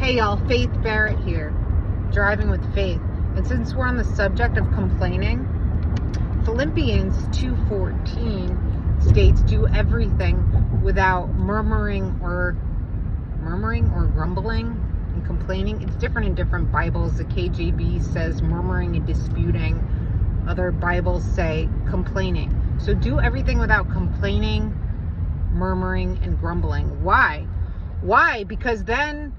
Hey y'all, Faith Barrett here, driving with faith. And since we're on the subject of complaining, Philippians 2:14 states, do everything without murmuring or grumbling and complaining. It's different in different Bibles. The KJV says murmuring and disputing. Other Bibles say complaining. So do everything without complaining, murmuring, and grumbling. Why? Because then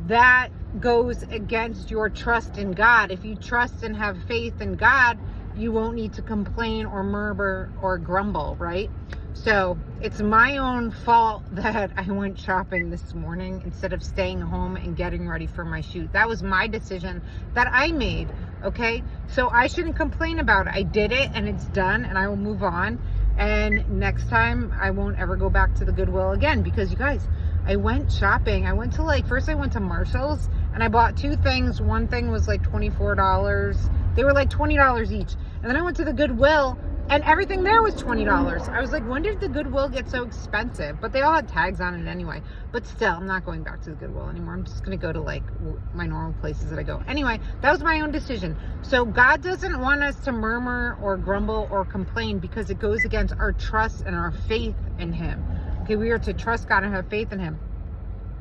that goes against your trust in God. If you trust and have faith in God, you won't need to complain or murmur or grumble, right? So it's my own fault that I went shopping this morning instead of staying home and getting ready for my shoot. That was my decision that I made, okay? So I shouldn't complain about it. I did it and it's done and I will move on. And next time I won't ever go back to the Goodwill again, because you guys, I went shopping. I went to first I went to Marshall's and I bought two things. One thing was like $24. They were like $20 each. And then I went to the Goodwill and everything there was $20. I was like, when did the Goodwill get so expensive? But they all had tags on it anyway. But still, I'm not going back to the Goodwill anymore. I'm just going to go to my normal places that I go. Anyway, that was my own decision. So God doesn't want us to murmur or grumble or complain because it goes against our trust and our faith in Him. Okay, we are to trust God and have faith in Him.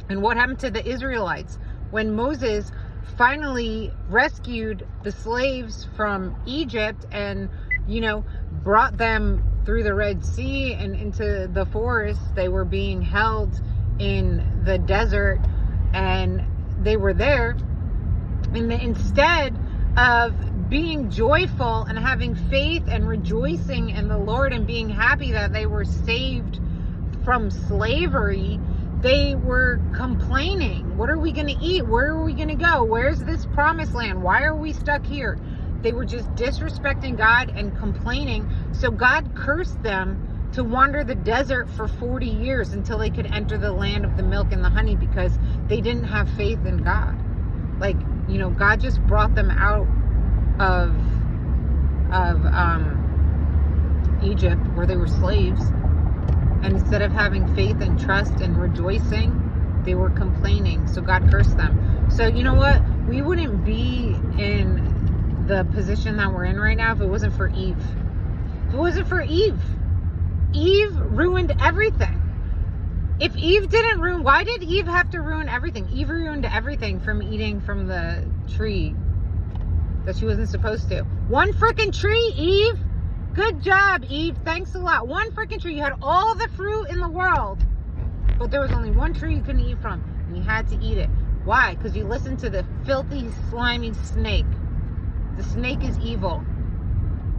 And what happened to the Israelites when Moses finally rescued the slaves from Egypt and, brought them through the Red Sea and into the forest? They were being held in the desert and they were there. And instead of being joyful and having faith and rejoicing in the Lord and being happy that they were saved from slavery, they were complaining. What are we going to eat? Where are we going to go? Where's this promised land? Why are we stuck here? They were just disrespecting God and complaining. So God cursed them to wander the desert for 40 years until they could enter the land of the milk and the honey, because they didn't have faith in God. God just brought them out of Egypt, where they were slaves. And instead of having faith and trust and rejoicing, they were complaining. So God cursed them. So you know what? We wouldn't be in the position that we're in right now if it wasn't for Eve. If it wasn't for Eve. Eve ruined everything. If Eve didn't ruin, why did Eve have to ruin everything? Eve ruined everything from eating from the tree that she wasn't supposed to. One freaking tree, Eve. Good job, Eve. Thanks a lot. One freaking tree. You had all the fruit in the world, but there was only one tree you couldn't eat from, and you had to eat it. Why? Because you listened to the filthy, slimy snake. The snake is evil.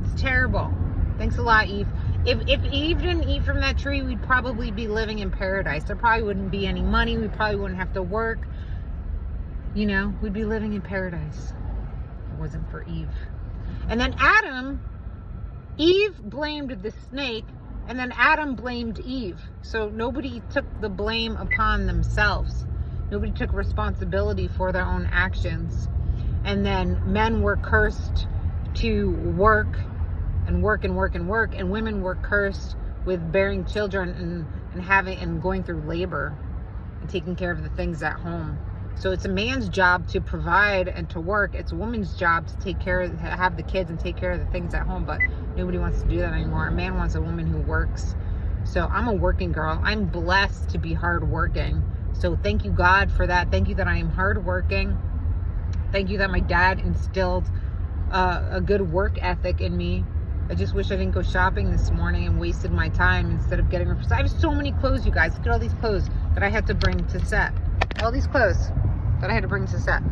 It's terrible. Thanks a lot, Eve. If Eve didn't eat from that tree, we'd probably be living in paradise. There probably wouldn't be any money. We probably wouldn't have to work. We'd be living in paradise if it wasn't for Eve. And then Eve blamed the snake, and then Adam blamed Eve. So nobody took the blame upon themselves. Nobody took responsibility for their own actions. And then men were cursed to work and work and work and work, and women were cursed with bearing children and going through labor and taking care of the things at home. So it's a man's job to provide and to work. It's a woman's job to have the kids and take care of the things at home. But nobody wants to do that anymore. A man wants a woman who works. So I'm a working girl. I'm blessed to be hardworking. So thank you, God, for that. Thank you that I am hardworking. Thank you that my dad instilled a good work ethic in me. I just wish I didn't go shopping this morning and wasted my time instead of getting. I have so many clothes, you guys. Look at all these clothes that I had to bring to set. All these clothes that I had to bring to set.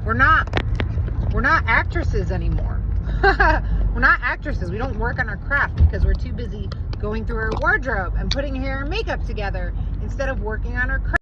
We're not actresses anymore. We're not actresses. We don't work on our craft because we're too busy going through our wardrobe and putting hair and makeup together instead of working on our craft.